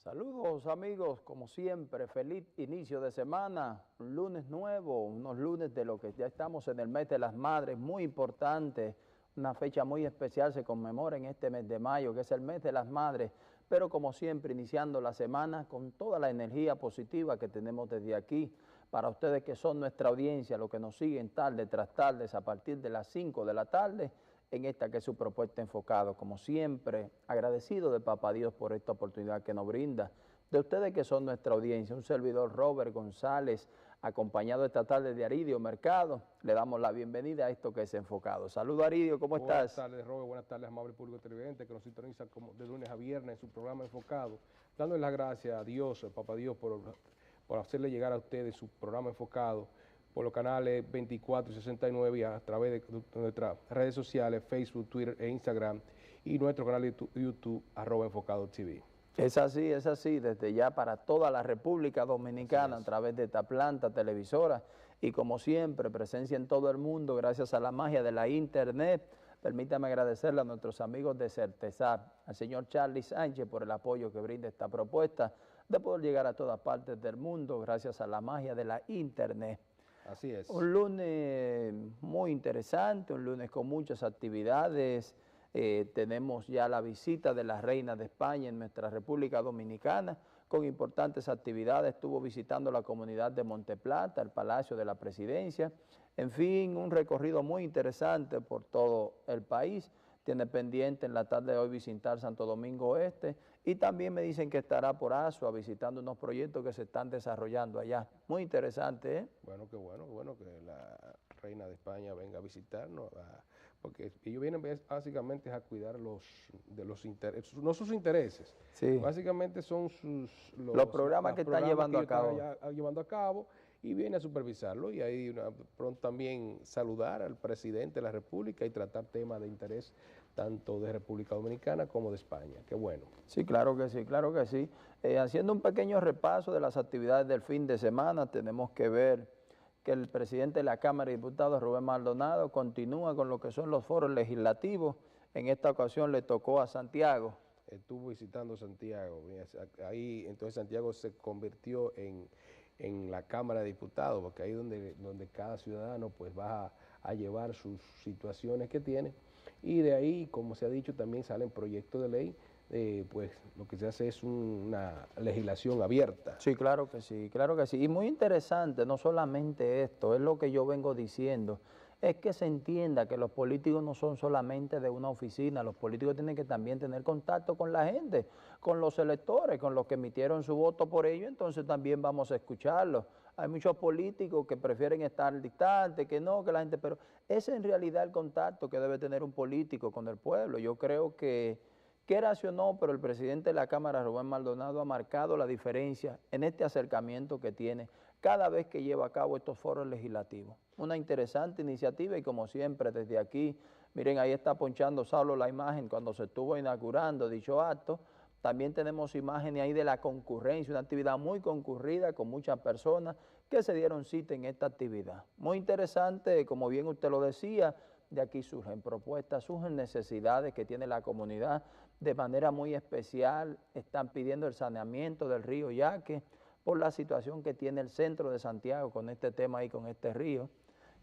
Saludos amigos, como siempre, feliz inicio de semana, un lunes nuevo, unos lunes de lo que ya estamos en el mes de las madres, muy importante, una fecha muy especial se conmemora en este mes de mayo, que es el mes de las madres, pero como siempre iniciando la semana con toda la energía positiva que tenemos desde aquí, para ustedes que son nuestra audiencia, los que nos siguen tarde tras tarde, a partir de las 5 de la tarde, en esta que es su propuesta enfocado. Como siempre, agradecido de Papá Dios por esta oportunidad que nos brinda, de ustedes que son nuestra audiencia, un servidor Robert González, acompañado esta tarde de Aridio Mercado, le damos la bienvenida a esto que es enfocado. Saludos Aridio, ¿cómo estás? Buenas tardes Robert, buenas tardes amable público televidente que nos sintoniza de lunes a viernes en su programa enfocado, dándole las gracias a Dios, a Papá Dios, por hacerle llegar a ustedes su programa enfocado, por los canales 24 y 69 y a través de nuestras redes sociales, Facebook, Twitter e Instagram y nuestro canal de YouTube, @enfocado.tv. Es así, desde ya para toda la República Dominicana a través de esta planta televisora y como siempre, presencia en todo el mundo gracias a la magia de la internet. Permítame agradecerle a nuestros amigos de Certesar, al señor Charlie Sánchez por el apoyo que brinda esta propuesta de poder llegar a todas partes del mundo gracias a la magia de la internet. Así es. Un lunes muy interesante, un lunes con muchas actividades. Tenemos ya la visita de la Reina de España en nuestra República Dominicana con importantes actividades. Estuvo visitando la comunidad de Monteplata, el Palacio de la Presidencia. En fin, un recorrido muy interesante por todo el país. Tiene pendiente en la tarde de hoy visitar Santo Domingo Este y también me dicen que estará por Asua visitando unos proyectos que se están desarrollando allá. Muy interesante, ¿eh? Bueno que la Reina de España venga a visitarnos, porque ellos vienen básicamente a cuidar de los intereses, no sus intereses, sí. Básicamente son los programas que están llevando a cabo y viene a supervisarlo y ahí pronto también saludar al presidente de la República y tratar temas de interés tanto de República Dominicana como de España. Qué bueno. Sí, claro que sí, claro que sí. Haciendo un pequeño repaso de las actividades del fin de semana, tenemos que ver que el presidente de la Cámara de Diputados, Rubén Maldonado, continúa con lo que son los foros legislativos. En esta ocasión le tocó a Santiago. Estuvo visitando Santiago. Ahí entonces Santiago se convirtió en la Cámara de Diputados, porque ahí es donde cada ciudadano pues va a llevar sus situaciones que tiene. Y de ahí, como se ha dicho, también salen proyectos de ley, pues lo que se hace es una legislación abierta. Sí, claro que sí, claro que sí. Y muy interesante, no solamente esto, es lo que yo vengo diciendo, es que se entienda que los políticos no son solamente de una oficina, los políticos tienen que también tener contacto con la gente, con los electores, con los que emitieron su voto por ello, entonces también vamos a escucharlos. Hay muchos políticos que prefieren estar distantes, que no, que la gente, pero ese es en realidad el contacto que debe tener un político con el pueblo. Yo creo que, quieras o no, pero el presidente de la Cámara, Rubén Maldonado, ha marcado la diferencia en este acercamiento que tiene cada vez que lleva a cabo estos foros legislativos. Una interesante iniciativa y como siempre desde aquí, miren ahí está ponchando Saulo la imagen cuando se estuvo inaugurando dicho acto. También tenemos imágenes ahí de la concurrencia, una actividad muy concurrida con muchas personas que se dieron cita en esta actividad. Muy interesante, como bien usted lo decía, de aquí surgen propuestas, surgen necesidades que tiene la comunidad de manera muy especial. Están pidiendo el saneamiento del río Yaque por la situación que tiene el centro de Santiago con este tema ahí, con este río,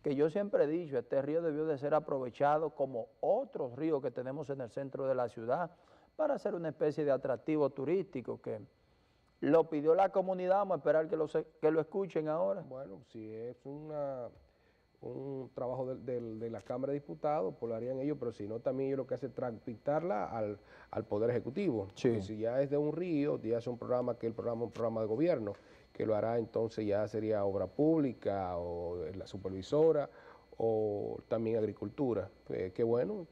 que yo siempre he dicho, este río debió de ser aprovechado como otros ríos que tenemos en el centro de la ciudad para hacer una especie de atractivo turístico que lo pidió la comunidad. Vamos a esperar que lo escuchen ahora. Bueno, si es un trabajo de la Cámara de Diputados, pues lo harían ellos, pero si no, también ellos lo que hacen es transportarla al Poder Ejecutivo. Sí. Si ya es de un río, ya es un programa un programa de gobierno, que lo hará entonces ya sería obra pública o la supervisora o también agricultura. Qué bueno,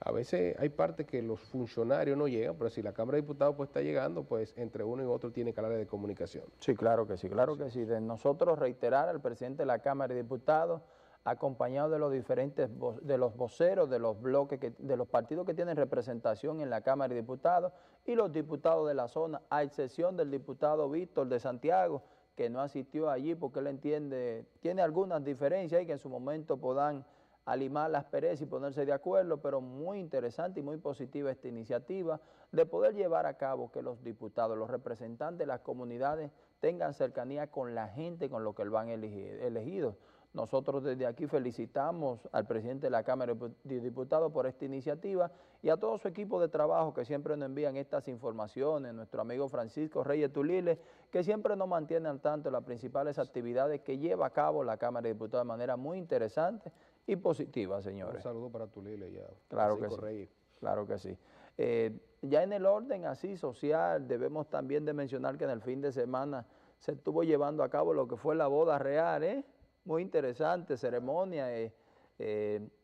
a veces hay partes que los funcionarios no llegan, pero si la Cámara de Diputados pues está llegando, pues entre uno y otro tiene canales de comunicación. Sí, claro que sí, claro que sí. De nosotros reiterar al presidente de la Cámara de Diputados, acompañado de los diferentes, de los voceros de los bloques, de los partidos que tienen representación en la Cámara de Diputados y los diputados de la zona, a excepción del diputado Víctor de Santiago, que no asistió allí porque él entiende, tiene algunas diferencias y que en su momento podrán a limar las perezas y ponerse de acuerdo, pero muy interesante y muy positiva esta iniciativa de poder llevar a cabo que los diputados, los representantes de las comunidades tengan cercanía con la gente con lo que van elegidos. Nosotros desde aquí felicitamos al presidente de la Cámara de Diputados por esta iniciativa y a todo su equipo de trabajo que siempre nos envían estas informaciones, nuestro amigo Francisco Reyes Tuliles, que siempre nos mantiene al tanto de las principales actividades que lleva a cabo la Cámara de Diputados de manera muy interesante y positiva, señores. Un saludo para Tuliles ya. Claro que sí. Reyes. Claro que sí. Ya en el orden así social, debemos también de mencionar que en el fin de semana se estuvo llevando a cabo lo que fue la boda real, muy interesante ceremonia,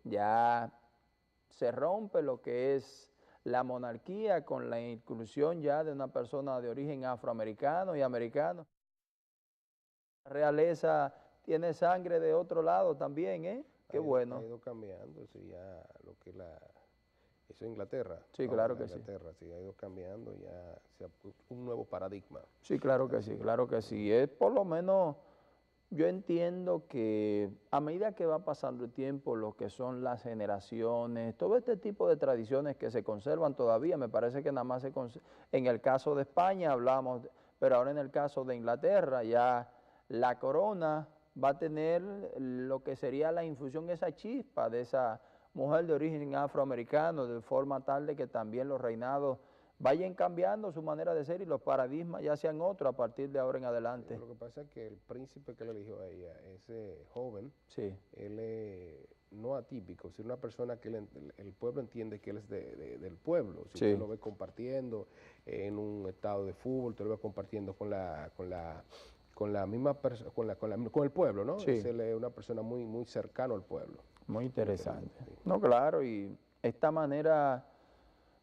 ya se rompe lo que es la monarquía con la inclusión ya de una persona de origen afroamericano y americano. La realeza tiene sangre de otro lado también, qué bueno. Ha ido cambiando, sí, ya lo que eso es Inglaterra. Sí, claro que sí. Inglaterra, sí, ha ido cambiando, ya un nuevo paradigma. Sí, claro que sí, claro que sí. Es por lo menos, yo entiendo que a medida que va pasando el tiempo, lo que son las generaciones, todo este tipo de tradiciones que se conservan todavía, me parece que nada más en el caso de España hablamos, pero ahora en el caso de Inglaterra, ya la corona va a tener lo que sería la infusión, esa chispa de esa mujer de origen afroamericano, de forma tal de que también los reinados vayan cambiando su manera de ser y los paradigmas ya sean otros a partir de ahora en adelante. Lo que pasa es que el príncipe que le eligió a ella, ese joven, sí, él es no atípico, sino una persona que el pueblo entiende que él es del pueblo. Si sí, usted lo ve compartiendo en un estado de fútbol, usted lo ve compartiendo con la misma persona, con el pueblo, ¿no? Sí. Él es una persona muy, muy cercano al pueblo. Muy interesante. Sí. No, claro, y esta manera,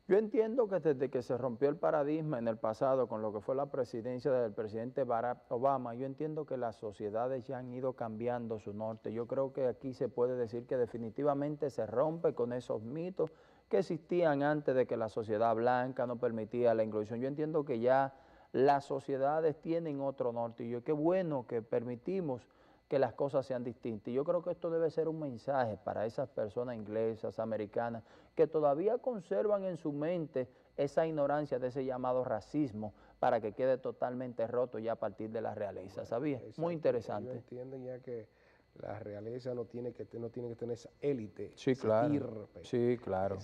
yo entiendo que desde que se rompió el paradigma en el pasado con lo que fue la presidencia del presidente Barack Obama, yo entiendo que las sociedades ya han ido cambiando su norte. Yo creo que aquí se puede decir que definitivamente se rompe con esos mitos que existían antes de que la sociedad blanca no permitía la inclusión. Yo entiendo que ya las sociedades tienen otro norte y qué bueno que permitimos que las cosas sean distintas. Y yo creo que esto debe ser un mensaje para esas personas inglesas, americanas, que todavía conservan en su mente esa ignorancia de ese llamado racismo para que quede totalmente roto ya a partir de la realeza, ¿sabía? Exacto. Muy interesante. Ellos entienden ya que la realeza no tiene que tener esa élite. Sí, claro. Sí, claro.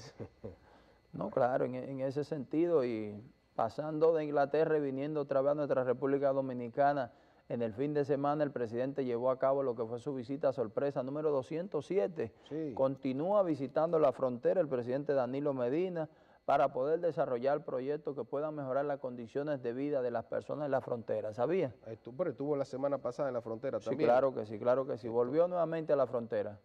No, claro, en ese sentido, y pasando de Inglaterra y viniendo otra vez a nuestra República Dominicana, en el fin de semana el presidente llevó a cabo lo que fue su visita sorpresa número 207. Sí. Continúa visitando la frontera el presidente Danilo Medina para poder desarrollar proyectos que puedan mejorar las condiciones de vida de las personas en la frontera, ¿sabía? Pero estuvo la semana pasada en la frontera también. Sí, claro que sí, claro que sí. Volvió nuevamente a la frontera.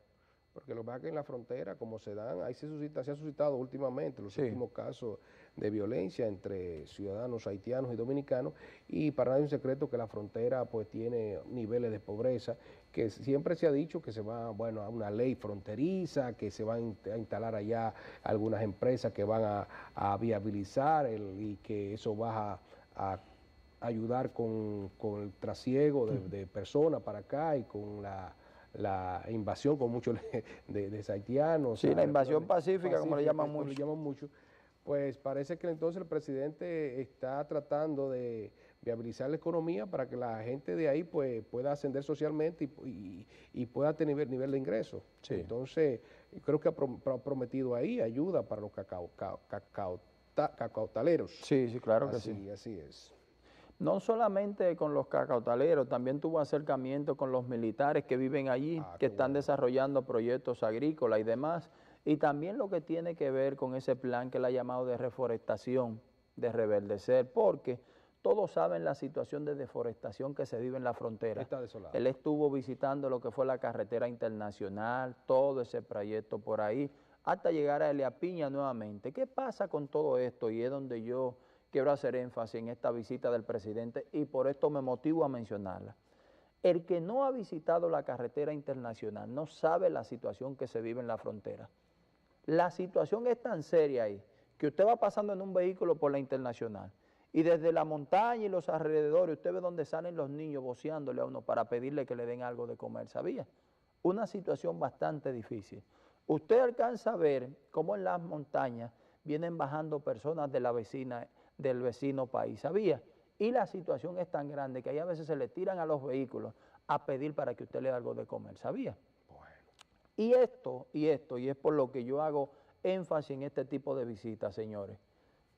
Porque lo que pasa es que en la frontera, como se dan, ahí se ha suscitado últimamente los últimos casos de violencia entre ciudadanos haitianos y dominicanos, y para nadie es un secreto que la frontera pues tiene niveles de pobreza, que siempre se ha dicho que se va, bueno, a una ley fronteriza, que se van a instalar allá algunas empresas que van a viabilizar y que eso va a ayudar con el trasiego de personas para acá y con la invasión con muchos de haitianos. Sí, la invasión pacífica, como le llaman mucho. Pues parece que entonces el presidente está tratando de viabilizar la economía para que la gente de ahí pues pueda ascender socialmente y pueda tener nivel de ingreso. Sí. Entonces, creo que ha prometido ahí ayuda para los cacautaleros. Sí, sí, claro que sí. Así es. No solamente con los cacautaleros, también tuvo acercamiento con los militares que viven allí, que están desarrollando proyectos agrícolas y demás, y también lo que tiene que ver con ese plan que él ha llamado de reforestación, de reverdecer, porque todos saben la situación de deforestación que se vive en la frontera. Está desolado. Él estuvo visitando lo que fue la carretera internacional, todo ese proyecto por ahí, hasta llegar a Elia Piña nuevamente. ¿Qué pasa con todo esto? Y es donde yo quiero hacer énfasis en esta visita del presidente y por esto me motivo a mencionarla. El que no ha visitado la carretera internacional no sabe la situación que se vive en la frontera. La situación es tan seria ahí que usted va pasando en un vehículo por la internacional y desde la montaña y los alrededores usted ve donde salen los niños voceándole a uno para pedirle que le den algo de comer, ¿sabía? Una situación bastante difícil. Usted alcanza a ver cómo en las montañas vienen bajando personas de la vecina, del vecino país, ¿sabía? Y la situación es tan grande que ahí a veces se le tiran a los vehículos a pedir para que usted le dé algo de comer, ¿sabía? Bueno, Y es por lo que yo hago énfasis en este tipo de visitas, señores.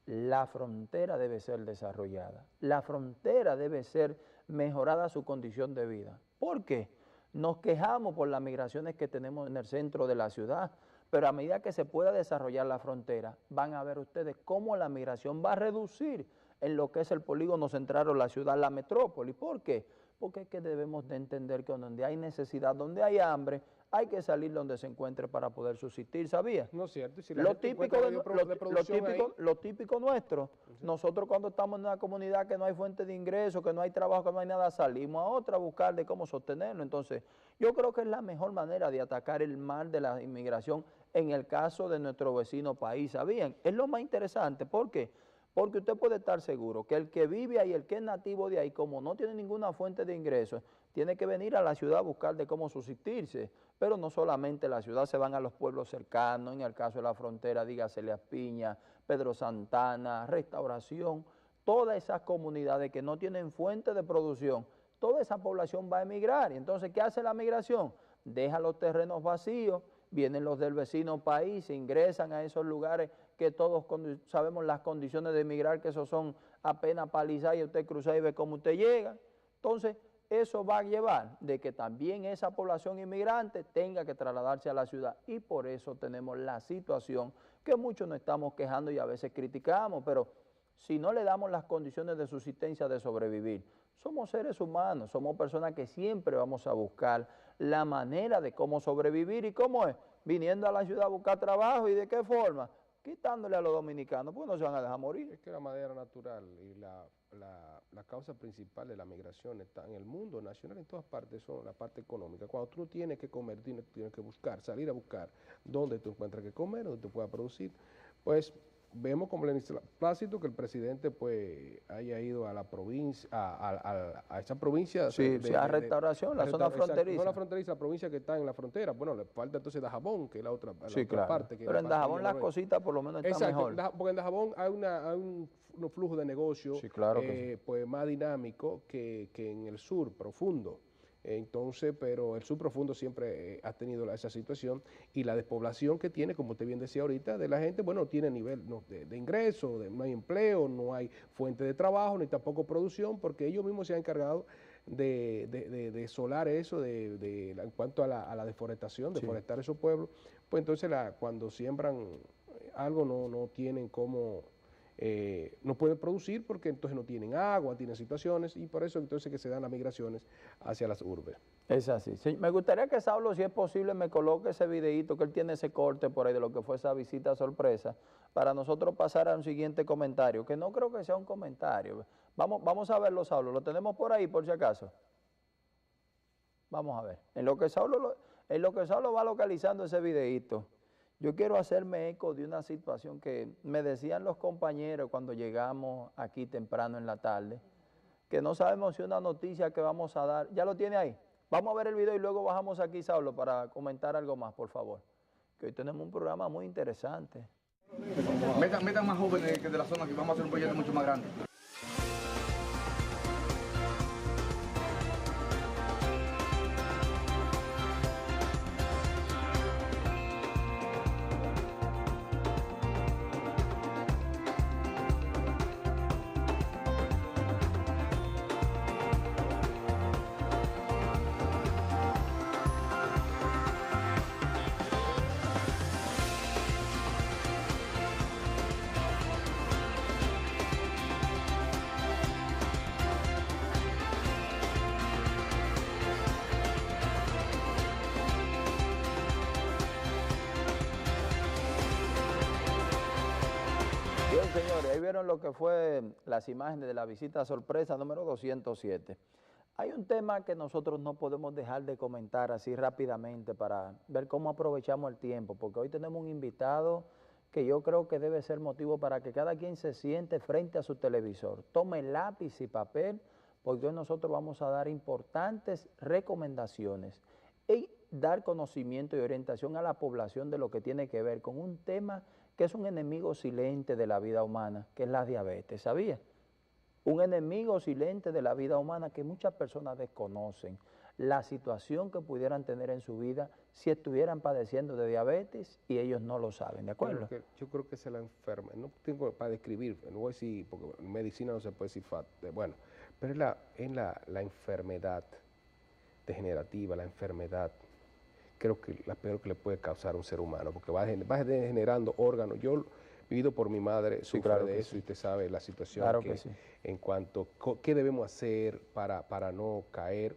La frontera debe ser desarrollada, la frontera debe ser mejorada su condición de vida. ¿Por qué? Nos quejamos por las migraciones que tenemos en el centro de la ciudad, pero a medida que se pueda desarrollar la frontera, van a ver ustedes cómo la migración va a reducir en lo que es el polígono central o la ciudad, la metrópoli. ¿Por qué? Porque es que debemos de entender que donde hay necesidad, donde hay hambre, hay que salir donde se encuentre para poder subsistir, ¿sabía? no es cierto. Y si la Lo gente típico, encuentra medio de producción ahí, lo típico nuestro, nosotros cuando estamos en una comunidad que no hay fuente de ingreso, que no hay trabajo, que no hay nada, salimos a otra a buscar de cómo sostenerlo. Entonces, yo creo que es la mejor manera de atacar el mal de la inmigración en el caso de nuestro vecino país, ¿sabían? Es lo más interesante, ¿por qué? Porque usted puede estar seguro que el que vive ahí, el que es nativo de ahí, como no tiene ninguna fuente de ingresos, tiene que venir a la ciudad a buscar de cómo subsistirse. Pero no solamente la ciudad, se van a los pueblos cercanos, en el caso de la frontera, dígase Las Piñas, Pedro Santana, Restauración, todas esas comunidades que no tienen fuente de producción, toda esa población va a emigrar. Y entonces, ¿qué hace la migración? Deja los terrenos vacíos, vienen los del vecino país, se ingresan a esos lugares que todos sabemos las condiciones de emigrar, que esos son apenas palizar y usted cruza y ve cómo usted llega. Entonces, eso va a llevar de que también esa población inmigrante tenga que trasladarse a la ciudad y por eso tenemos la situación que muchos nos estamos quejando y a veces criticamos, pero si no le damos las condiciones de subsistencia, de sobrevivir, somos seres humanos, somos personas que siempre vamos a buscar la manera de cómo sobrevivir. ¿Y cómo es? Viniendo a la ciudad a buscar trabajo. ¿Y de qué forma? Quitándole a los dominicanos, pues no se van a dejar morir. es que la manera natural y la causa principal de la migración está en el mundo nacional, en todas partes, son la parte económica. Cuando tú tienes que comer, tienes que buscar, salir a buscar dónde tú encuentras que comer, donde tú puedas producir, pues vemos como el plácito que el presidente pues haya ido a la provincia, a esa provincia. Sí, a Restauración, la zona fronteriza. No la fronteriza, la provincia que está en la frontera. Bueno, le falta entonces Dajabón, que es la otra, sí, claro, parte. Pero en Dajabón las cositas por lo menos están mejor. Porque en Dajabón hay un flujo de negocio, sí, claro que sí, pues más dinámico que en el sur profundo. Entonces, pero el subprofundo siempre ha tenido esa situación y la despoblación que tiene, como usted bien decía ahorita, de la gente, bueno, no tiene nivel de ingreso, no hay empleo, no hay fuente de trabajo, ni tampoco producción, porque ellos mismos se han encargado de desolar eso, en cuanto a la deforestación, deforestar esos pueblos. Pues entonces cuando siembran algo no tienen cómo... no pueden producir porque entonces no tienen agua, tienen situaciones y por eso entonces que se dan las migraciones hacia las urbes. Es así. Sí, me gustaría que Saulo, si es posible, me coloque ese videíto, que él tiene ese corte por ahí de lo que fue esa visita sorpresa, para nosotros pasar a un siguiente comentario, que no creo que sea un comentario. Vamos a verlo, Saulo. ¿Lo tenemos por ahí, por si acaso? Vamos a ver. En lo que Saulo va localizando ese videíto, yo quiero hacerme eco de una situación que me decían los compañeros cuando llegamos aquí temprano en la tarde, que no sabemos si una noticia que vamos a dar, ¿ya lo tiene ahí? Vamos a ver el video y luego bajamos aquí, Saulo, para comentar algo más, por favor. Que hoy tenemos un programa muy interesante. Metan más jóvenes que de la zona, que vamos a hacer un proyecto mucho más grande. Bien, señores, ahí vieron lo que fue las imágenes de la visita sorpresa número 207. Hay un tema que nosotros no podemos dejar de comentar así rápidamente para ver cómo aprovechamos el tiempo, porque hoy tenemos un invitado que yo creo que debe ser motivo para que cada quien se siente frente a su televisor, tome lápiz y papel, porque hoy nosotros vamos a dar importantes recomendaciones. Y dar conocimiento y orientación a la población de lo que tiene que ver con un tema que es un enemigo silente de la vida humana, que es la diabetes, ¿sabía? Un enemigo silente de la vida humana que muchas personas desconocen, la situación que pudieran tener en su vida si estuvieran padeciendo de diabetes y ellos no lo saben, ¿de acuerdo? Yo creo que se la enferma, no tengo para describir, no voy a decir, porque en medicina no se puede decir bueno, pero es la enfermedad degenerativa, la enfermedad, creo que la peor que le puede causar a un ser humano, porque va degenerando órganos. Yo, vivido por mi madre, Sí, sufre claro de que eso sí. y usted sabe la situación Claro que sí. en cuanto, ¿qué debemos hacer para no caer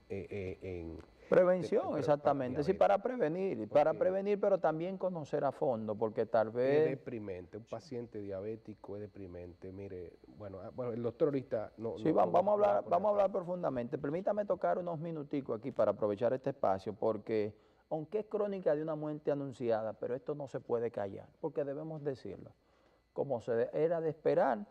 en... Prevención, exactamente, sí, diabetes? para prevenir, pero también conocer a fondo, porque tal Es vez... deprimente, un paciente diabético es deprimente. Mire, bueno, el doctor ahorita no... Sí, no vamos a poner hablar profundamente. Permítame tocar unos minuticos aquí para aprovechar este espacio, porque aunque es crónica de una muerte anunciada, pero esto no se puede callar, porque debemos decirlo. Como era de esperar,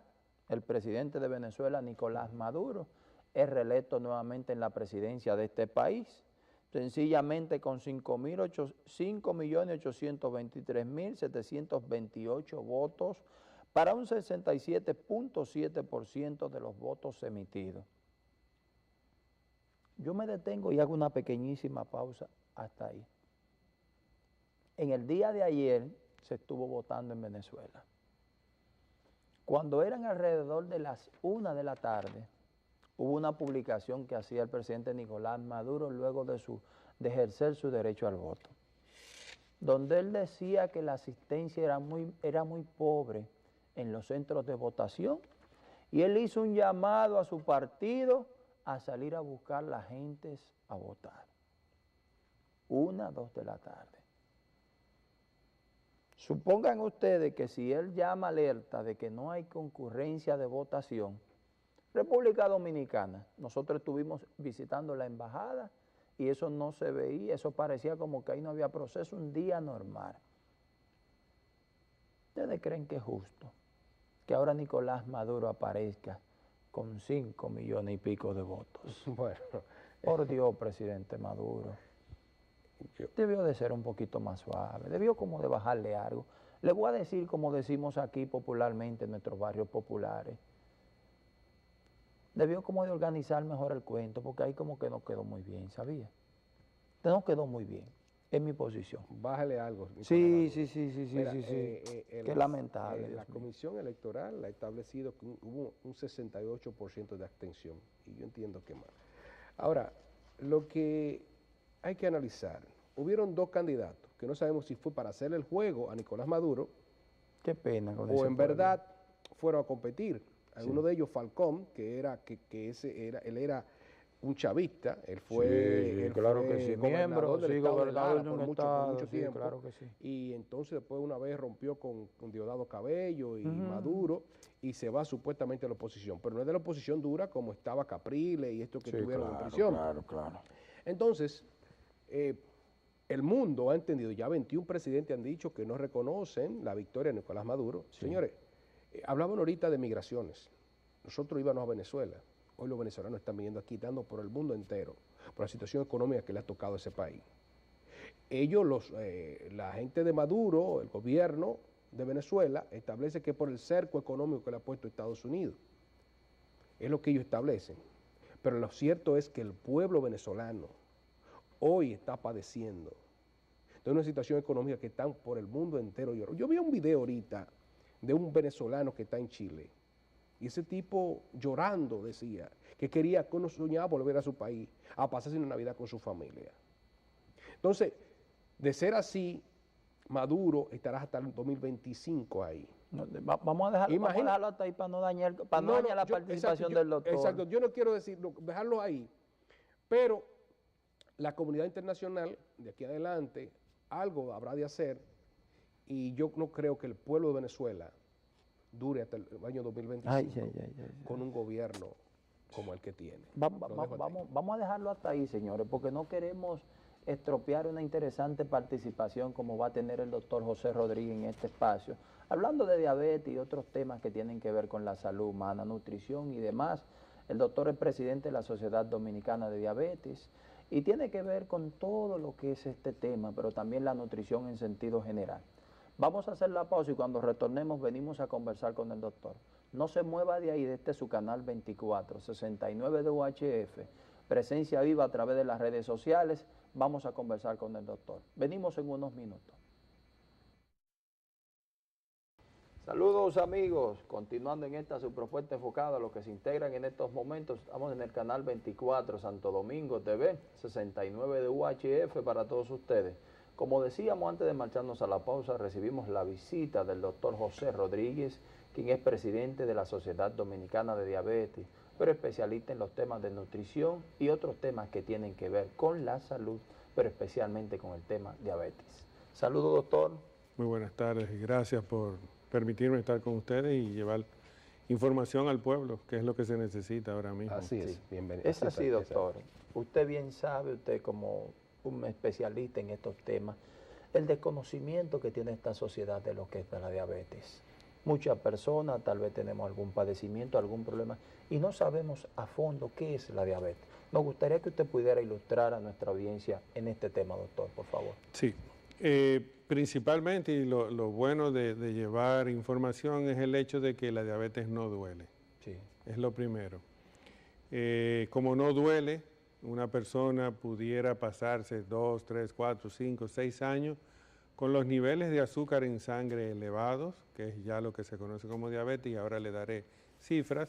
el presidente de Venezuela, Nicolás Maduro, es reelecto nuevamente en la presidencia de este país, sencillamente con 5.823.728 votos para un 67.7% de los votos emitidos. Yo me detengo y hago una pequeñísima pausa hasta ahí. En el día de ayer se estuvo votando en Venezuela. Cuando eran alrededor de las 1 de la tarde, hubo una publicación que hacía el presidente Nicolás Maduro luego de ejercer su derecho al voto, donde él decía que la asistencia era muy pobre en los centros de votación y él hizo un llamado a su partido a salir a buscar a la gente a votar. 1, 2 de la tarde. Supongan ustedes que si él llama alerta de que no hay concurrencia de votación, República Dominicana, nosotros estuvimos visitando la embajada y eso no se veía, eso parecía como que ahí no había proceso, un día normal. ¿Ustedes creen que es justo que ahora Nicolás Maduro aparezca con 5 millones y pico de votos? Bueno. Por Dios, presidente Maduro. Debió de ser un poquito más suave, debió como de bajarle algo. Le voy a decir como decimos aquí popularmente en nuestros barrios populares. Debió como de organizar mejor el cuento, porque ahí como que no quedó muy bien, ¿sabía? No quedó muy bien, es mi posición. Bájale algo. Sí. Mira, Qué lamentable. La Comisión Electoral ha establecido que hubo un 68% de abstención, y yo entiendo que más. Ahora, lo que hay que analizar, hubieron 2 candidatos, que no sabemos si fue para hacerle el juego a Nicolás Maduro, Qué pena con o ese en pueblo. verdad fueron a competir. Sí. Uno de ellos, Falcón, él era un chavista, él fue claro que sí, gobernador del estado de Lara de un por mucho estado, sí, tiempo, claro que sí. y entonces después una vez rompió con Diosdado Cabello y Ujú. Maduro, y se va supuestamente a la oposición, pero no es de la oposición dura como estaba Capriles y estos que estuvieron en prisión. Claro. Entonces, el mundo ha entendido, ya 21 presidentes han dicho que no reconocen la victoria de Nicolás Maduro. Sí. Señores, hablaban ahorita de migraciones. Nosotros íbamos a Venezuela. Hoy los venezolanos están viniendo aquí, dando por el mundo entero, por la situación económica que le ha tocado a ese país. Ellos, la gente de Maduro, el gobierno de Venezuela, establece que por el cerco económico que le ha puesto Estados Unidos. Es lo que ellos establecen. Pero lo cierto es que el pueblo venezolano hoy está padeciendo de una situación económica que están por el mundo entero. Yo vi un video ahorita de un venezolano que está en Chile, y ese tipo llorando decía que quería, que no soñaba volver a su país, a pasarse una Navidad con su familia. Entonces, de ser así, Maduro estará hasta el 2025 ahí. No, vamos a dejarlo hasta ahí para no dañar, la participación del doctor. Exacto, yo no quiero dejarlo ahí, pero la comunidad internacional, de aquí adelante, algo habrá de hacer, y yo no creo que el pueblo de Venezuela dure hasta el año 2025 con un gobierno como el que tiene. Vamos a dejarlo hasta ahí, señores, porque no queremos estropear una interesante participación como va a tener el doctor José Rodríguez en este espacio, hablando de diabetes y otros temas que tienen que ver con la salud humana, nutrición y demás. El doctor es presidente de la Sociedad Dominicana de Diabetes y tiene que ver con todo lo que es este tema, pero también la nutrición en sentido general. Vamos a hacer la pausa y cuando retornemos venimos a conversar con el doctor. No se mueva de ahí, de este su canal 24, 69 de UHF, presencia viva a través de las redes sociales. Vamos a conversar con el doctor. Venimos en unos minutos. Saludos amigos, continuando en esta su propuesta enfocada a los que se integran en estos momentos. Estamos en el canal 24 Santo Domingo TV, 69 de UHF para todos ustedes. Como decíamos antes de marcharnos a la pausa, recibimos la visita del doctor José Rodríguez, quien es presidente de la Sociedad Dominicana de Diabetes, pero especialista en los temas de nutrición y otros temas que tienen que ver con la salud, pero especialmente con el tema diabetes. Saludos doctor. Muy buenas tardes y gracias por permitirme estar con ustedes y llevar información al pueblo, que es lo que se necesita ahora mismo. Así es, Sí. bienvenido. Es así, doctor. Usted bien sabe, usted como un especialista en estos temas, el desconocimiento que tiene esta sociedad de lo que es la diabetes. Muchas personas tal vez tenemos algún padecimiento, algún problema, y no sabemos a fondo qué es la diabetes. Nos gustaría que usted pudiera ilustrar a nuestra audiencia en este tema, doctor, por favor. Sí. Principalmente, y lo bueno de llevar información es el hecho de que la diabetes no duele. Sí. Es lo primero. Como no duele, una persona pudiera pasarse 2, 3, 4, 5, 6 años con los niveles de azúcar en sangre elevados, que es ya lo que se conoce como diabetes, y ahora le daré cifras,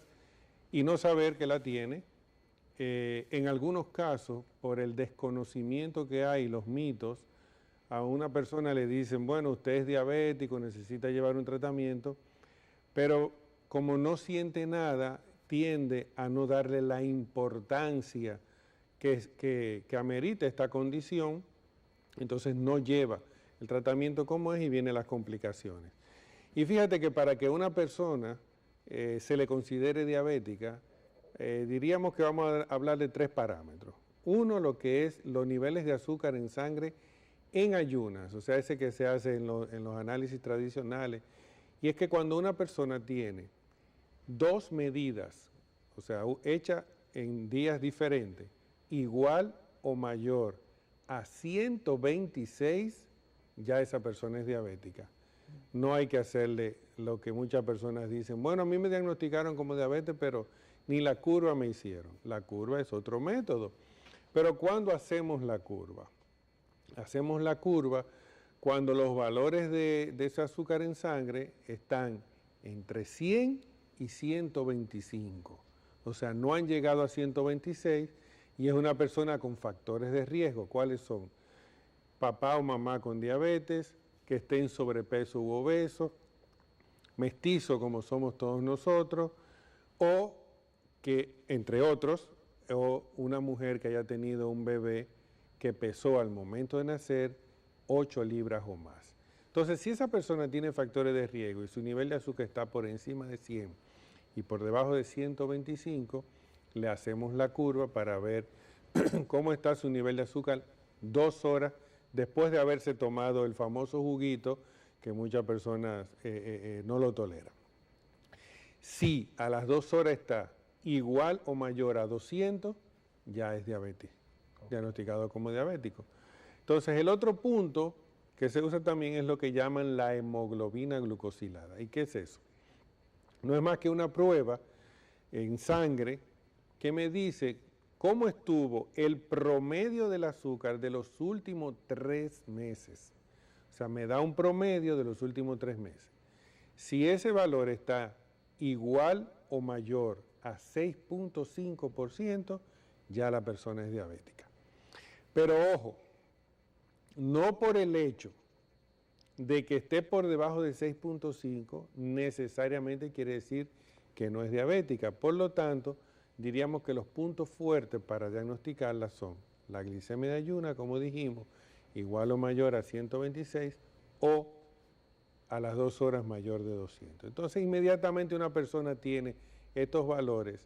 y no saber que la tiene. En algunos casos, por el desconocimiento que hay, los mitos, a una persona le dicen, bueno, usted es diabético, necesita llevar un tratamiento, pero como no siente nada, tiende a no darle la importancia que amerita esta condición, entonces no lleva el tratamiento como es y vienen las complicaciones. Y fíjate que para que una persona se le considere diabética, diríamos que vamos a hablar de 3 parámetros. Uno, lo que es los niveles de azúcar en sangre en ayunas, o sea, ese que se hace en los análisis tradicionales, y es que cuando una persona tiene 2 medidas, o sea, hecha en días diferentes, igual o mayor a 126, ya esa persona es diabética. No hay que hacerle lo que muchas personas dicen, bueno, a mí me diagnosticaron como diabetes, pero ni la curva me hicieron. La curva es otro método. Pero ¿cuándo hacemos la curva? Hacemos la curva cuando los valores de ese azúcar en sangre están entre 100 y 125. O sea, no han llegado a 126 y es una persona con factores de riesgo. ¿Cuáles son? Papá o mamá con diabetes, que esté en sobrepeso u obeso, mestizo como somos todos nosotros, o que, entre otros, o una mujer que haya tenido un bebé que pesó al momento de nacer 8 libras o más. Entonces, si esa persona tiene factores de riesgo y su nivel de azúcar está por encima de 100 y por debajo de 125, le hacemos la curva para ver cómo está su nivel de azúcar 2 horas después de haberse tomado el famoso juguito que muchas personas no lo toleran. Si a las 2 horas está igual o mayor a 200, ya es diabetes, diagnosticado como diabético. Entonces, el otro punto que se usa también es lo que llaman la hemoglobina glucosilada. ¿Y qué es eso? No es más que una prueba en sangre que me dice cómo estuvo el promedio del azúcar de los últimos 3 meses. O sea, me da un promedio de los últimos 3 meses. Si ese valor está igual o mayor a 6.5%, ya la persona es diabética. Pero ojo, no por el hecho de que esté por debajo de 6.5 necesariamente quiere decir que no es diabética. Por lo tanto, diríamos que los puntos fuertes para diagnosticarla son la glicemia de ayuna, como dijimos, igual o mayor a 126 o a las 2 horas mayor de 200. Entonces, inmediatamente una persona tiene estos valores,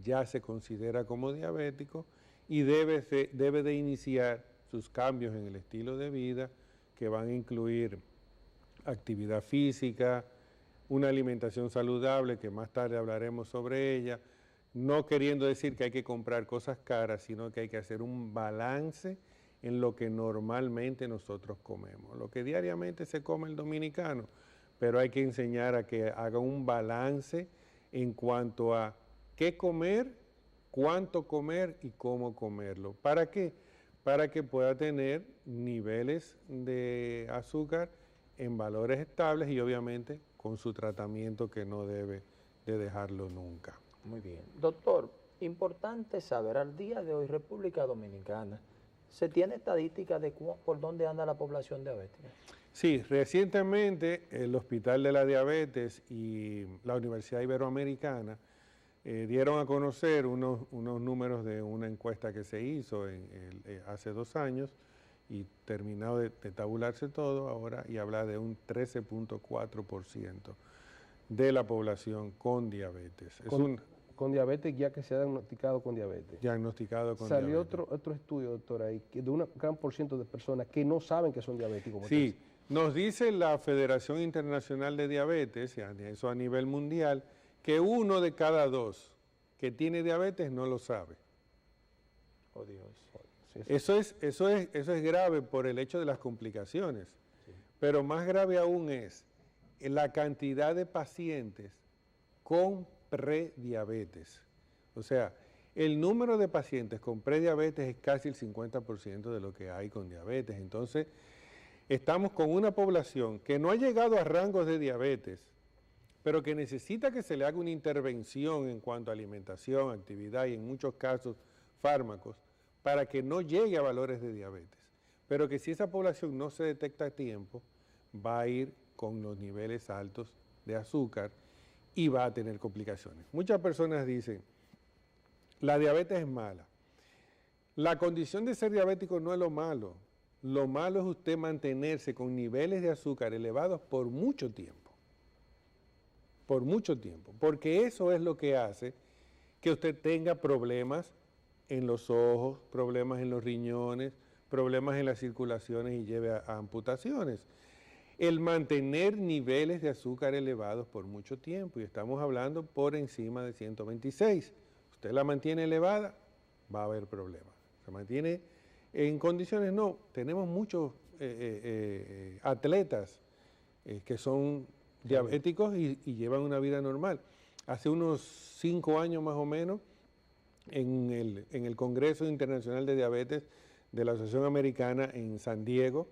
ya se considera como diabético y debe de iniciar sus cambios en el estilo de vida, que van a incluir actividad física, una alimentación saludable, que más tarde hablaremos sobre ella, no queriendo decir que hay que comprar cosas caras, sino que hay que hacer un balance en lo que normalmente nosotros comemos, lo que diariamente se come el dominicano, pero hay que enseñar a que haga un balance en cuanto a qué comer, cuánto comer y cómo comerlo. ¿Para qué? Para que pueda tener niveles de azúcar en valores estables y obviamente con su tratamiento que no debe de dejarlo nunca. Muy bien. Doctor, importante saber, al día de hoy, República Dominicana, ¿se tiene estadística de por dónde anda la población diabética? Sí, recientemente el Hospital de la Diabetes y la Universidad Iberoamericana dieron a conocer unos números de una encuesta que se hizo hace 2 años y terminado de tabularse todo ahora y habla de un 13.4% de la población con diabetes. Con diabetes, ya que se ha diagnosticado con diabetes. Diagnosticado con Salió diabetes. otro estudio, doctor, ahí, de un gran por ciento de personas que no saben que son diabéticos. Sí, nos dice la Federación Internacional de Diabetes, eso a nivel mundial, que 1 de cada 2 que tiene diabetes no lo sabe. Oh, Dios. Sí, sí. Eso es grave por el hecho de las complicaciones, pero más grave aún es la cantidad de pacientes con prediabetes. O sea, el número de pacientes con prediabetes es casi el 50% de lo que hay con diabetes. Entonces, estamos con una población que no ha llegado a rangos de diabetes, pero que necesita que se le haga una intervención en cuanto a alimentación, actividad y en muchos casos fármacos, para que no llegue a valores de diabetes. Pero que si esa población no se detecta a tiempo, va a ir con los niveles altos de azúcar y va a tener complicaciones. Muchas personas dicen, la diabetes es mala. La condición de ser diabético no es lo malo es usted mantenerse con niveles de azúcar elevados por mucho tiempo. Por mucho tiempo, porque eso es lo que hace que usted tenga problemas en los ojos, problemas en los riñones, problemas en las circulaciones y lleve a amputaciones. El mantener niveles de azúcar elevados por mucho tiempo, y estamos hablando por encima de 126. Usted la mantiene elevada, va a haber problemas. Se mantiene en condiciones, no. Tenemos muchos atletas que son diabéticos y llevan una vida normal. Hace unos 5 años más o menos, en el Congreso Internacional de Diabetes de la Asociación Americana en San Diego,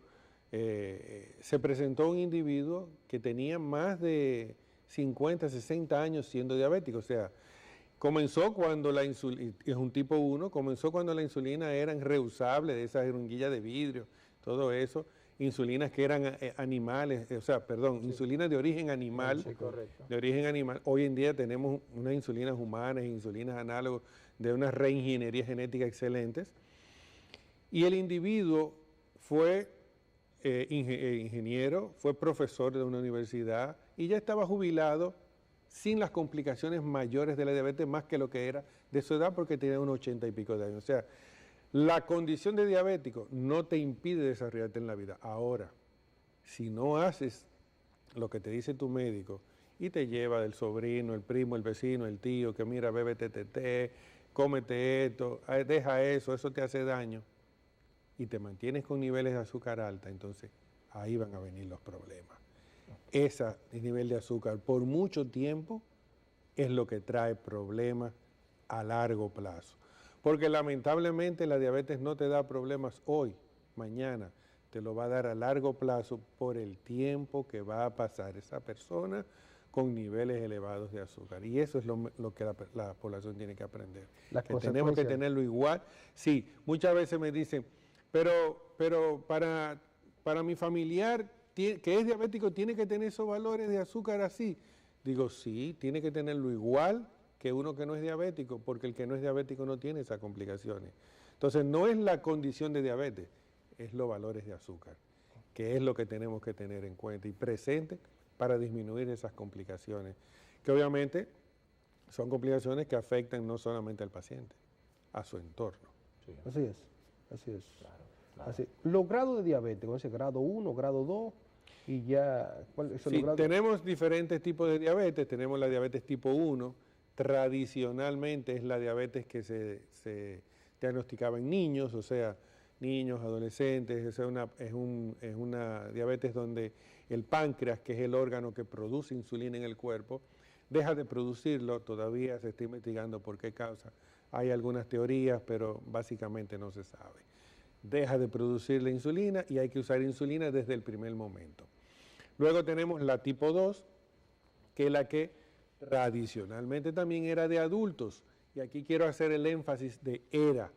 se presentó un individuo que tenía más de 50, 60 años siendo diabético. O sea, comenzó cuando la insulina, es un tipo 1, comenzó cuando la insulina era reusable, de esas jeringuillas de vidrio, todo eso. Insulinas que eran animales, insulinas de origen animal. Sí, correcto. De origen animal. Hoy en día tenemos unas insulinas humanas, insulinas análogas de una reingeniería genética excelentes. Y el individuo fue ingeniero, fue profesor de una universidad y ya estaba jubilado sin las complicaciones mayores de la diabetes, más que lo que era de su edad, porque tenía unos 80 y pico de años. O sea, la condición de diabético no te impide desarrollarte en la vida. Ahora, si no haces lo que te dice tu médico y te lleva del sobrino, el primo, el vecino, el tío, que mira, bébete té, cómete esto, deja eso te hace daño, y te mantienes con niveles de azúcar alta, entonces ahí van a venir los problemas. Ese nivel de azúcar por mucho tiempo es lo que trae problemas a largo plazo. Porque lamentablemente la diabetes no te da problemas hoy, mañana, te lo va a dar a largo plazo por el tiempo que va a pasar esa persona con niveles elevados de azúcar. Y eso es lo que la población tiene que aprender. Que tenemos que tenerlo igual. Sí, muchas veces me dicen, pero para mi familiar que es diabético, ¿tiene que tener esos valores de azúcar así? Digo, sí, tiene que tenerlo igual que uno que no es diabético, porque el que no es diabético no tiene esas complicaciones. Entonces, no es la condición de diabetes, es los valores de azúcar, que es lo que tenemos que tener en cuenta y presente para disminuir esas complicaciones, que obviamente son complicaciones que afectan no solamente al paciente, a su entorno. Sí. Así es. Claro. Así. Los grados de diabetes, ese grado 1, grado 2, y ya... Sí, tenemos diferentes tipos de diabetes. Tenemos la diabetes tipo 1, tradicionalmente es la diabetes que se diagnosticaba en niños, o sea, niños, adolescentes. Es una diabetes donde el páncreas, que es el órgano que produce insulina en el cuerpo, deja de producirlo. Todavía se está investigando por qué causa. Hay algunas teorías, pero básicamente no se sabe. Deja de producir la insulina y hay que usar insulina desde el primer momento. Luego tenemos la tipo 2, que es la que tradicionalmente también era de adultos. Y aquí quiero hacer el énfasis de era,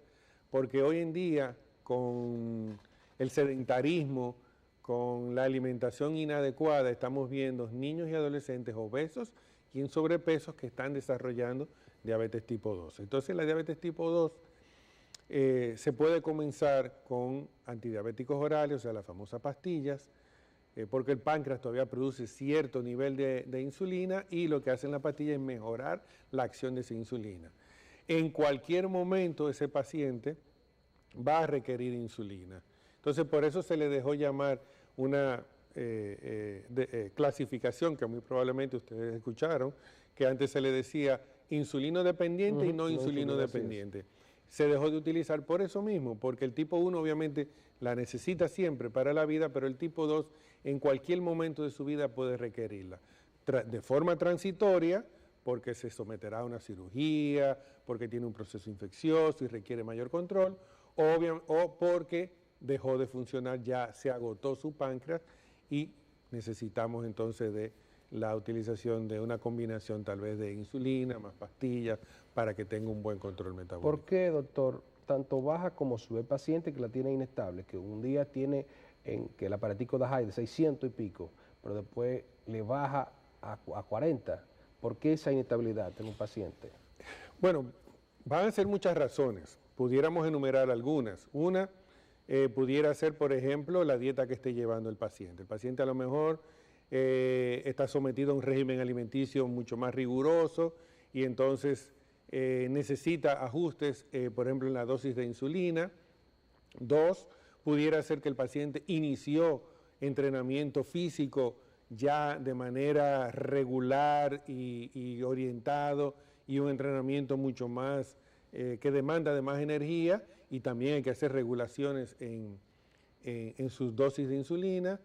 porque hoy en día con el sedentarismo, con la alimentación inadecuada, estamos viendo niños y adolescentes obesos y en sobrepeso que están desarrollando diabetes tipo 2. Entonces la diabetes tipo 2 se puede comenzar con antidiabéticos orales, o sea, las famosas pastillas, porque el páncreas todavía produce cierto nivel de insulina y lo que hacen las pastillas es mejorar la acción de esa insulina. En cualquier momento ese paciente va a requerir insulina. Entonces por eso se le dejó llamar una clasificación que muy probablemente ustedes escucharon, que antes se le decía insulino dependiente y no insulino dependiente. Se dejó de utilizar por eso mismo, porque el tipo 1 obviamente la necesita siempre para la vida, pero el tipo 2 en cualquier momento de su vida puede requerirla. De forma transitoria, porque se someterá a una cirugía, porque tiene un proceso infeccioso y requiere mayor control, o porque dejó de funcionar, ya se agotó su páncreas y necesitamos entonces de la utilización de una combinación tal vez de insulina más pastillas para que tenga un buen control metabólico. ¿Por qué, doctor, tanto baja como sube? El paciente que la tiene inestable, que un día tiene que el aparatico da high de 600 y pico, pero después le baja a 40. ¿Por qué esa inestabilidad en un paciente? Bueno, van a ser muchas razones. Pudiéramos enumerar algunas. Una pudiera ser, por ejemplo, la dieta que esté llevando el paciente. El paciente a lo mejor está sometido a un régimen alimenticio mucho más riguroso y entonces necesita ajustes, por ejemplo, en la dosis de insulina. Dos, pudiera ser que el paciente inició entrenamiento físico ya de manera regular y orientado, y un entrenamiento mucho más que demanda de más energía, y también hay que hacer regulaciones en sus dosis de insulina.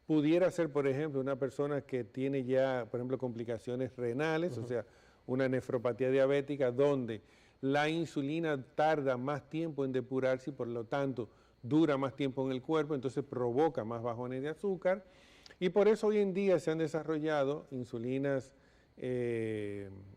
Pudiera ser, por ejemplo, una persona que tiene ya, por ejemplo, complicaciones renales, o sea, una nefropatía diabética, donde la insulina tarda más tiempo en depurarse y por lo tanto dura más tiempo en el cuerpo, entonces provoca más bajones de azúcar. Y por eso hoy en día se han desarrollado insulinas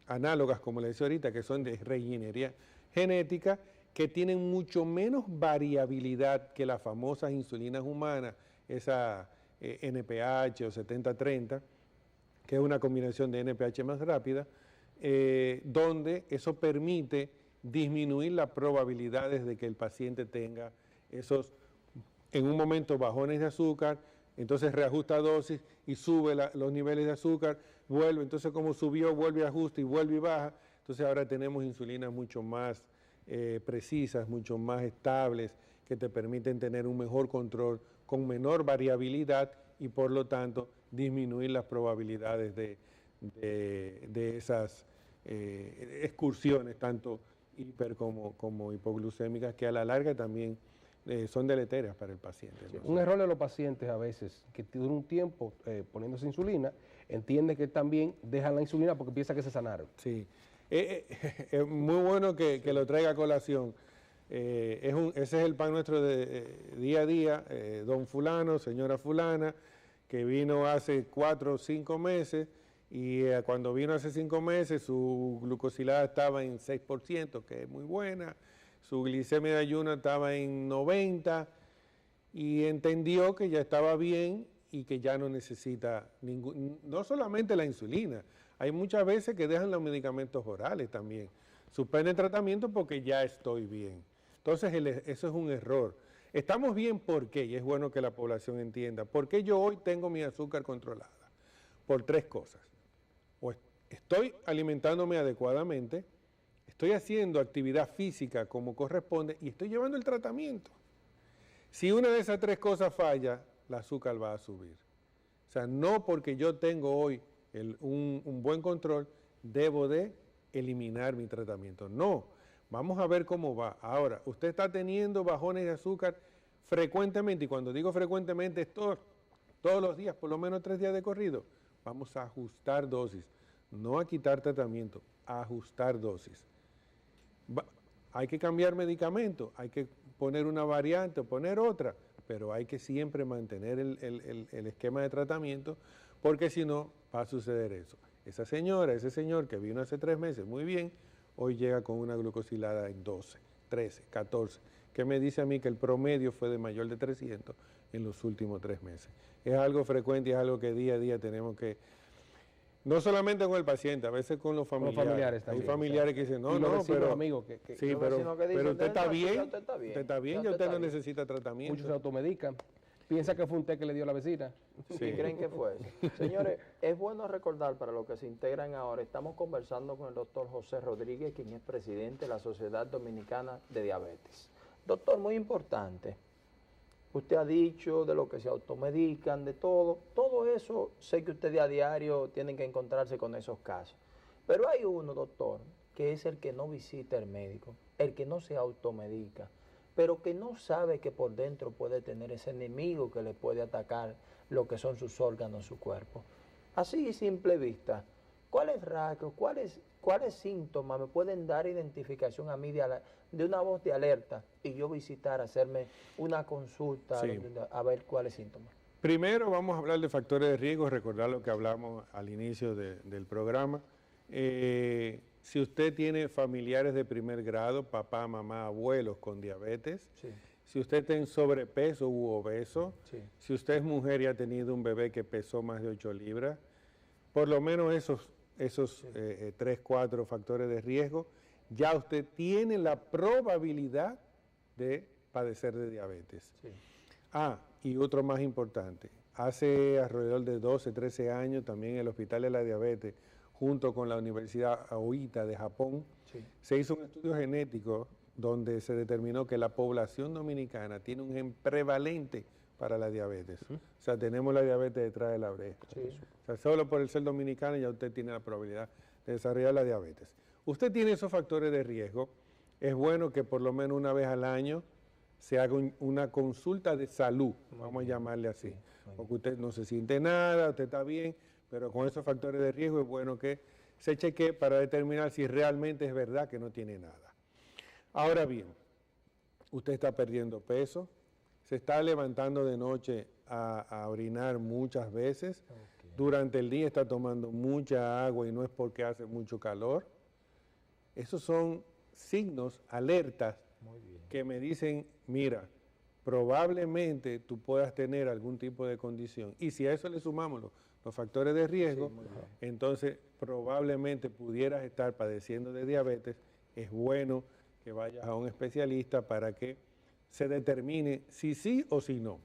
análogas, como le decía ahorita, que son de reingeniería genética, que tienen mucho menos variabilidad que las famosas insulinas humanas, esa NPH o 70-30, que es una combinación de NPH más rápida, donde eso permite disminuir las probabilidades de que el paciente tenga esos, en un momento, bajones de azúcar, entonces reajusta dosis y sube los niveles de azúcar, vuelve, entonces como subió, vuelve, ajusta y vuelve y baja. Entonces ahora tenemos insulinas mucho más precisas, mucho más estables, que te permiten tener un mejor control con menor variabilidad y por lo tanto disminuir las probabilidades de esas excursiones, tanto hiper como hipoglucémicas, que a la larga también son deleterias para el paciente. Sí, un error de los pacientes a veces, que dura un tiempo poniéndose insulina, entiende que también dejan la insulina porque piensa que se sanaron. Sí, es muy bueno que lo traiga a colación. Ese es el pan nuestro de día a día, don fulano, señora fulana, que vino hace 4 o 5 meses y cuando vino hace 5 meses su glucosilada estaba en 6%, que es muy buena, su glicemia de ayuno estaba en 90 y entendió que ya estaba bien y que ya no necesita no solamente la insulina, hay muchas veces que dejan los medicamentos orales también, suspenden tratamiento porque ya estoy bien. Entonces eso es un error. Estamos bien, ¿por qué? Y es bueno que la población entienda. ¿Por qué yo hoy tengo mi azúcar controlada? Por 3 cosas. O estoy alimentándome adecuadamente, estoy haciendo actividad física como corresponde y estoy llevando el tratamiento. Si una de esas 3 cosas falla, el azúcar va a subir. O sea, no porque yo tengo hoy un buen control, debo de eliminar mi tratamiento. No, vamos a ver cómo va. Ahora, usted está teniendo bajones de azúcar frecuentemente, y cuando digo frecuentemente es todos los días, por lo menos 3 días de corrido. Vamos a ajustar dosis, no a quitar tratamiento, a ajustar dosis. Hay que cambiar medicamento, hay que poner una variante o poner otra, pero hay que siempre mantener el esquema de tratamiento, porque si no va a suceder eso. Esa señora, ese señor que vino hace 3 meses muy bien, hoy llega con una glucosilada en 12, 13, 14, que me dice a mí que el promedio fue de mayor de 300 en los últimos 3 meses. Es algo frecuente y es algo que día a día tenemos que, no solamente con el paciente, a veces con los familiares. Con los familiares también. Hay familiares que dicen, no, y los no, vecinos, pero... amigos sí, pero usted está bien, usted está bien, ya usted no necesita tratamiento. Muchos se automedican. Piensa que fue un té que le dio la vecina. Sí. ¿Y creen que fue eso? Señores, es bueno recordar para los que se integran ahora, estamos conversando con el doctor José Rodríguez, quien es presidente de la Sociedad Dominicana de Diabetes. Doctor, muy importante, usted ha dicho de lo que se automedican, de todo eso, sé que ustedes a diario tienen que encontrarse con esos casos. Pero hay uno, doctor, que es el que no visita el médico, el que no se automedica, pero que no sabe que por dentro puede tener ese enemigo que le puede atacar lo que son sus órganos, su cuerpo. Así, simple vista, ¿cuáles rasgos, cuáles síntomas me pueden dar identificación a mí de una voz de alerta y yo visitar, hacerme una consulta, Sí. a ver cuáles síntomas? Primero vamos a hablar de factores de riesgo, recordar lo que hablamos al inicio del programa. Si usted tiene familiares de primer grado, papá, mamá, abuelos con diabetes, Sí. si usted está en sobrepeso u obeso, Sí. si usted es mujer y ha tenido un bebé que pesó más de 8 libras, por lo menos esos 3, 4 factores de riesgo, ya usted tiene la probabilidad de padecer de diabetes. Sí. Y otro más importante, hace alrededor de 12, 13 años también el Hospital de la Diabetes, junto con la Universidad Aoita de Japón, Sí. se hizo un estudio genético donde se determinó que la población dominicana tiene un gen prevalente para la diabetes. O sea, tenemos la diabetes detrás de la oreja. Sí. O sea, solo por el ser dominicano ya usted tiene la probabilidad de desarrollar la diabetes. Usted tiene esos factores de riesgo, es bueno que por lo menos una vez al año se haga una consulta de salud, vamos a llamarle así, porque usted no se siente nada, usted está bien, pero con esos factores de riesgo es bueno que se chequee para determinar si realmente es verdad que no tiene nada. Ahora bien, usted está perdiendo peso, se está levantando de noche a orinar muchas veces, durante el día está tomando mucha agua y no es porque hace mucho calor. Esos son signos, alertas, que me dicen, mira, probablemente tú puedas tener algún tipo de condición. Y si a eso le sumamos los factores de riesgo, entonces probablemente pudieras estar padeciendo de diabetes. Es bueno que vayas a un especialista para que se determine si sí o si no.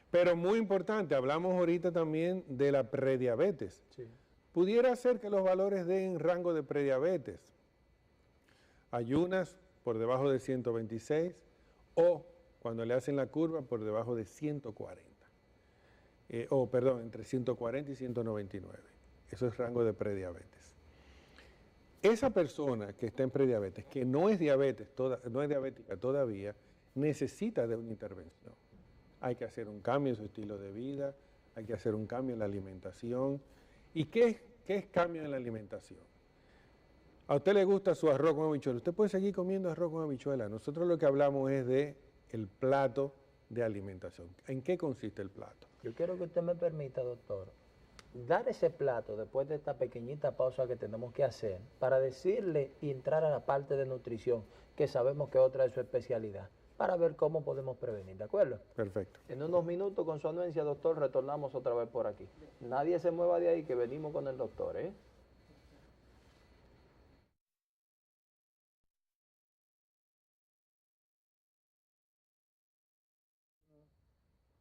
Pero muy importante, hablamos ahorita también de la prediabetes. Sí. Pudiera ser que los valores den rango de prediabetes. Ayunas por debajo de 126 o cuando le hacen la curva por debajo de 140. Entre 140 y 199. Eso es rango de prediabetes. Esa persona que está en prediabetes, que no es diabética todavía, necesita de una intervención. Hay que hacer un cambio en su estilo de vida, hay que hacer un cambio en la alimentación. ¿Y qué es cambio en la alimentación? A usted le gusta su arroz con habichuela, usted puede seguir comiendo arroz con habichuela. Nosotros lo que hablamos es de el plato de alimentación. ¿En qué consiste el plato? Yo quiero que usted me permita, doctor, dar ese plato después de esta pequeñita pausa que tenemos que hacer para decirle y entrar a la parte de nutrición, que sabemos que es otra de su especialidad, para ver cómo podemos prevenir, ¿de acuerdo? Perfecto. En unos minutos, con su anuencia, doctor, retornamos otra vez por aquí. Nadie se mueva de ahí, que venimos con el doctor, ¿eh?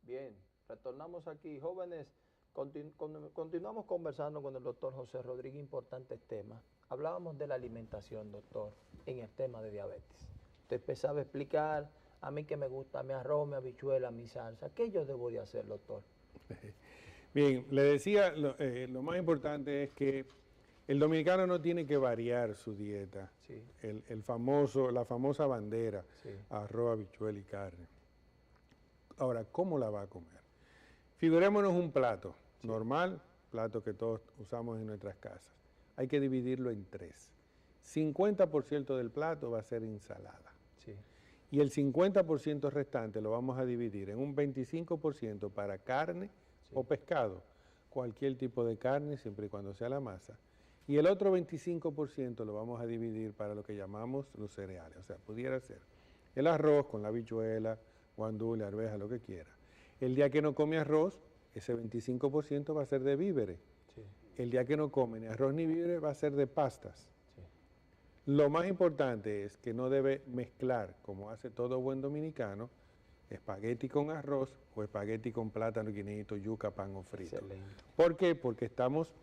Bien, retornamos aquí. Jóvenes, continuamos conversando con el doctor José Rodríguez, importantes temas. Hablábamos de la alimentación, doctor, en el tema de diabetes. Usted sabe explicar, a mí que me gusta mi arroz, mi habichuela, mi salsa. ¿Qué yo debo de hacer, doctor? Bien, le decía, lo más importante es que El dominicano no tiene que variar su dieta. Sí. La famosa bandera, Sí. arroz, habichuela y carne. Ahora, ¿cómo la va a comer? Figurémonos un plato normal, plato que todos usamos en nuestras casas. Hay que dividirlo en 3. 50% del plato va a ser ensalada. Sí. Y el 50% restante lo vamos a dividir en un 25% para carne o pescado, cualquier tipo de carne, siempre y cuando sea la masa. Y el otro 25% lo vamos a dividir para lo que llamamos los cereales. O sea, pudiera ser el arroz con la habichuela, guandule, arveja, lo que quiera. El día que no come arroz, ese 25% va a ser de víveres. Sí. El día que no come ni arroz ni víveres va a ser de pastas. Sí. Lo más importante es que no debe mezclar, como hace todo buen dominicano, espagueti con arroz o espagueti con plátano, guineíto, yuca, pan o frito. Excelente. ¿Por qué? Porque estamos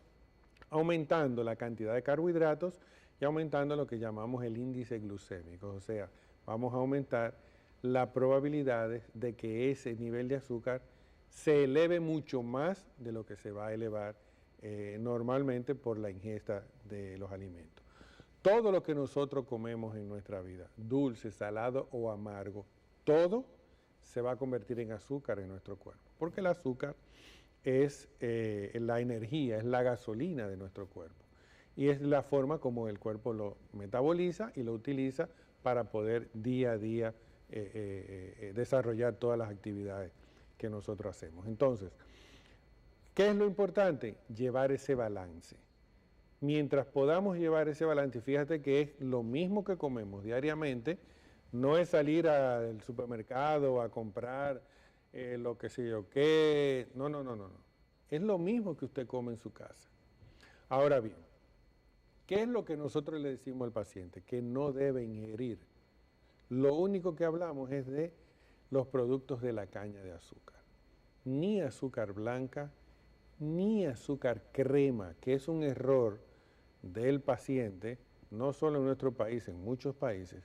aumentando la cantidad de carbohidratos y aumentando lo que llamamos el índice glucémico. O sea, vamos a aumentar las probabilidades de que ese nivel de azúcar se eleve mucho más de lo que se va a elevar normalmente por la ingesta de los alimentos. Todo lo que nosotros comemos en nuestra vida, dulce, salado o amargo, todo se va a convertir en azúcar en nuestro cuerpo, porque el azúcar es la energía, es la gasolina de nuestro cuerpo y es la forma como el cuerpo lo metaboliza y lo utiliza para poder día a día desarrollar todas las actividades que nosotros hacemos. Entonces, ¿qué es lo importante? Llevar ese balance. Mientras podamos llevar ese balance, fíjate que es lo mismo que comemos diariamente, no es salir al supermercado a comprar lo que sé yo qué, no. Es lo mismo que usted come en su casa. Ahora bien, ¿qué es lo que nosotros le decimos al paciente? Que no debe ingerir. Lo único que hablamos es de los productos de la caña de azúcar. Ni azúcar blanca, ni azúcar crema, que es un error del paciente, no solo en nuestro país, en muchos países,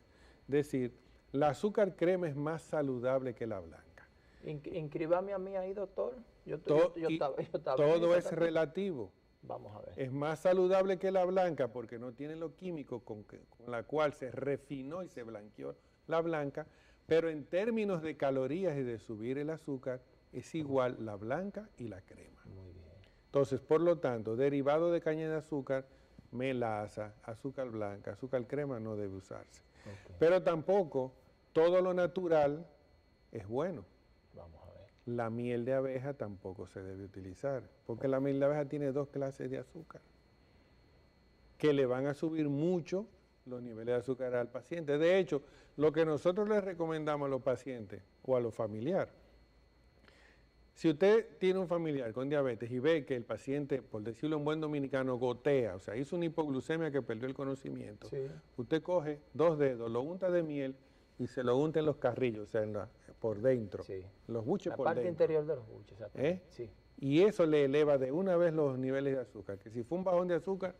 decir, la azúcar crema es más saludable que la blanca. Inscríbame a mí ahí, doctor. Yo Todo es también. relativo. Vamos a ver. Es más saludable que la blanca porque no tiene los químicos con la cual se refinó y se blanqueó la blanca, pero en términos de calorías y de subir el azúcar, es igual la blanca y la crema. Muy bien. Entonces, por lo tanto, derivado de caña de azúcar, melaza, azúcar blanca, azúcar crema no debe usarse. Okay. Pero tampoco todo lo natural es bueno. Vamos a ver. La miel de abeja tampoco se debe utilizar, porque la miel de abeja tiene 2 clases de azúcar, que le van a subir mucho los niveles de azúcar al paciente. De hecho, lo que nosotros les recomendamos a los pacientes o a los familiares, si usted tiene un familiar con diabetes y ve que el paciente, por decirlo en buen dominicano, gotea, o sea, hizo una hipoglucemia que perdió el conocimiento, Sí. usted coge 2 dedos, lo unta de miel y se lo unta en los carrillos, o sea, por dentro, Sí. los buches La por parte dentro. interior de los buches, exactamente. Sí. Y eso le eleva de una vez los niveles de azúcar, que si fue un bajón de azúcar,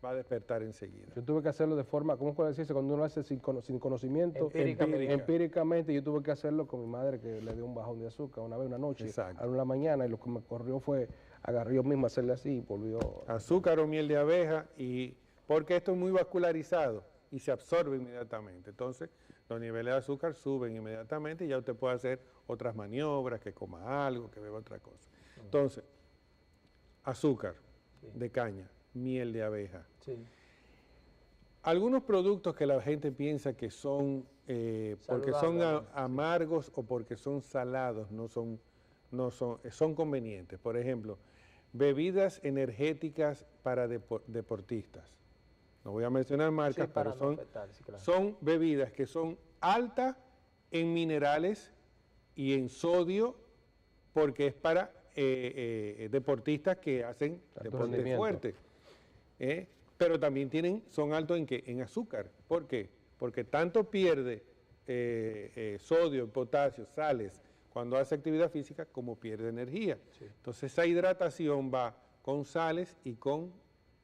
va a despertar enseguida. Yo tuve que hacerlo de forma, ¿cómo puede decirse? Cuando uno lo hace sin conocimiento, Empíricamente. yo tuve que hacerlo con mi madre que le dio un bajón de azúcar una vez, una noche, Exacto. a una mañana, y lo que me corrió fue agarré yo mismo a hacerle así y volvió. Azúcar o miel de abeja, porque esto es muy vascularizado y se absorbe inmediatamente. Entonces, los niveles de azúcar suben inmediatamente y ya usted puede hacer otras maniobras, que coma algo, que beba otra cosa. Entonces, azúcar de caña, miel de abeja. Sí. Algunos productos que la gente piensa que son, porque son amargos o porque son salados, son convenientes. Por ejemplo, bebidas energéticas para deportistas. No voy a mencionar marcas, Sí, pero para no afectar, sí, claro. son bebidas que son altas en minerales y en sodio, porque es para deportistas que hacen deporte fuerte. Pero también son altos en azúcar. ¿Por qué? Porque tanto pierde sodio, potasio, sales cuando hace actividad física como pierde energía. Sí. Entonces esa hidratación va con sales y con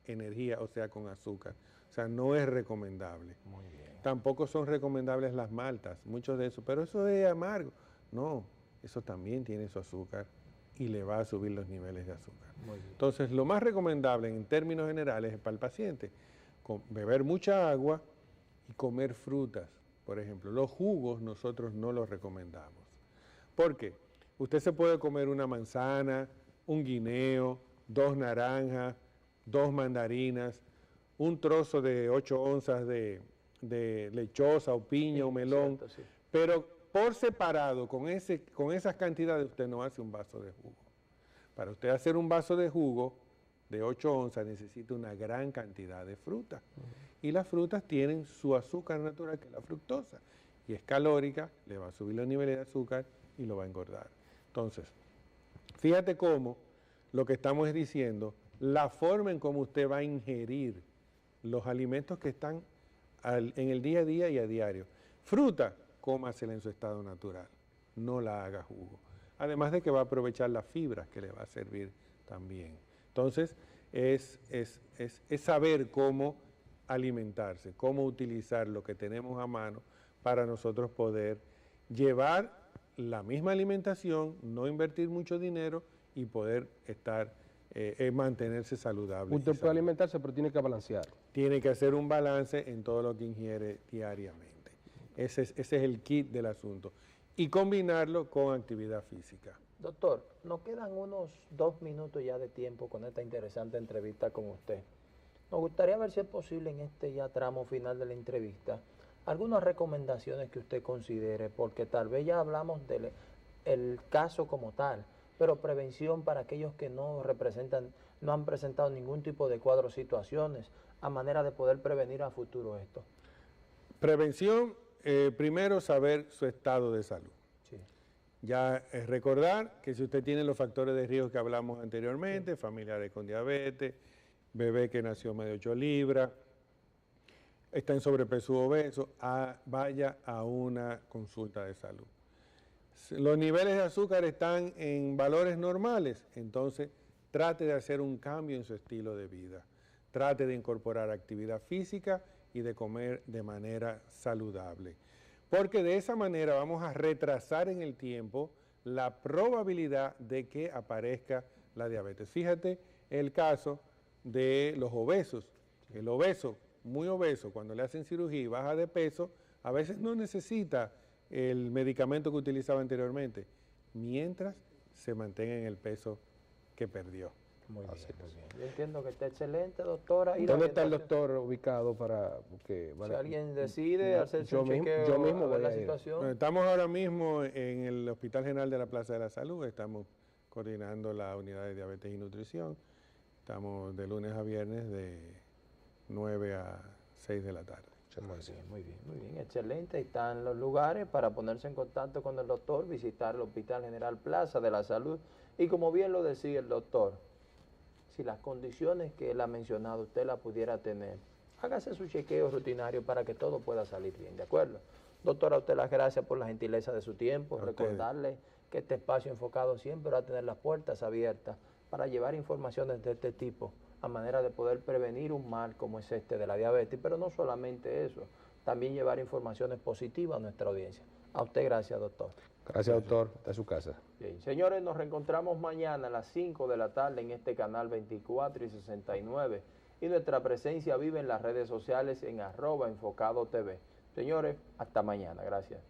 energía, o sea, con azúcar. O sea, no es recomendable. Muy bien. Tampoco son recomendables las maltas, muchos de esos, pero eso es amargo. No, eso también tiene su azúcar. y le va a subir los niveles de azúcar. Entonces, lo más recomendable en términos generales es para el paciente beber mucha agua y comer frutas, por ejemplo. Los jugos nosotros no los recomendamos. ¿Por qué? Usted se puede comer una manzana, un guineo, 2 naranjas, 2 mandarinas, un trozo de 8 onzas de lechosa o piña o melón, cierto, sí. pero por separado, con esas cantidades, usted no hace un vaso de jugo. Para usted hacer un vaso de jugo de 8 onzas necesita una gran cantidad de fruta. Y las frutas tienen su azúcar natural, que es la fructosa, y es calórica, le va a subir los niveles de azúcar y lo va a engordar. Entonces, fíjate cómo lo que estamos diciendo, la forma en cómo usted va a ingerir los alimentos que están en el día a día y a diario. Fruta, cómasela en su estado natural, no la haga jugo. Además de que va a aprovechar las fibras que le va a servir también. Entonces, es saber cómo alimentarse, cómo utilizar lo que tenemos a mano para nosotros poder llevar la misma alimentación, no invertir mucho dinero y poder mantenerse saludable. Usted puede alimentarse, pero tiene que balancear. Tiene que hacer un balance en todo lo que ingiere diariamente. Ese es el kit del asunto. Y combinarlo con actividad física. Doctor, nos quedan unos 2 minutos ya de tiempo con esta interesante entrevista con usted. Nos gustaría ver si es posible en este ya tramo final de la entrevista algunas recomendaciones que usted considere, porque tal vez ya hablamos del caso como tal, pero prevención para aquellos que no han presentado ningún tipo de cuadro o situaciones, a manera de poder prevenir a futuro esto. Prevención, primero saber su estado de salud. Sí. Ya recordar que si usted tiene los factores de riesgo que hablamos anteriormente, familiares con diabetes, bebé que nació medio 8 libras, está en sobrepeso u obeso, vaya a una consulta de salud. Los niveles de azúcar están en valores normales, entonces trate de hacer un cambio en su estilo de vida. Trate de incorporar actividad física y de comer de manera saludable. Porque de esa manera vamos a retrasar en el tiempo la probabilidad de que aparezca la diabetes. Fíjate el caso de los obesos. El obeso, muy obeso, cuando le hacen cirugía y baja de peso, a veces no necesita el medicamento que utilizaba anteriormente, mientras se mantenga en el peso que perdió. Muy bien, muy bien. Yo entiendo que está excelente, doctora. ¿Dónde está el doctor ubicado para que si alguien decide hacerse un chequeo, yo mismo ver voy la a ir. situación? Bueno, estamos ahora mismo en el Hospital General de la Plaza de la Salud, estamos coordinando la unidad de diabetes y nutrición. Estamos de lunes a viernes de 9 a 6 de la tarde. Muy bien, excelente. Ahí están los lugares para ponerse en contacto con el doctor, visitar el Hospital General Plaza de la Salud. Y como bien lo decía el doctor, si las condiciones que él ha mencionado usted las pudiera tener, hágase su chequeo rutinario para que todo pueda salir bien, ¿de acuerdo? Doctora, a usted las gracias por la gentileza de su tiempo, recordarle que este espacio enfocado siempre va a tener las puertas abiertas para llevar informaciones de este tipo, a manera de poder prevenir un mal como es este de la diabetes, pero no solamente eso, también llevar informaciones positivas a nuestra audiencia. A usted gracias, doctor. Gracias, doctor. Está en su casa. Bien, señores, nos reencontramos mañana a las 5 de la tarde en este canal 24 y 69 y nuestra presencia vive en las redes sociales en @enfocadotv. Señores, hasta mañana. Gracias.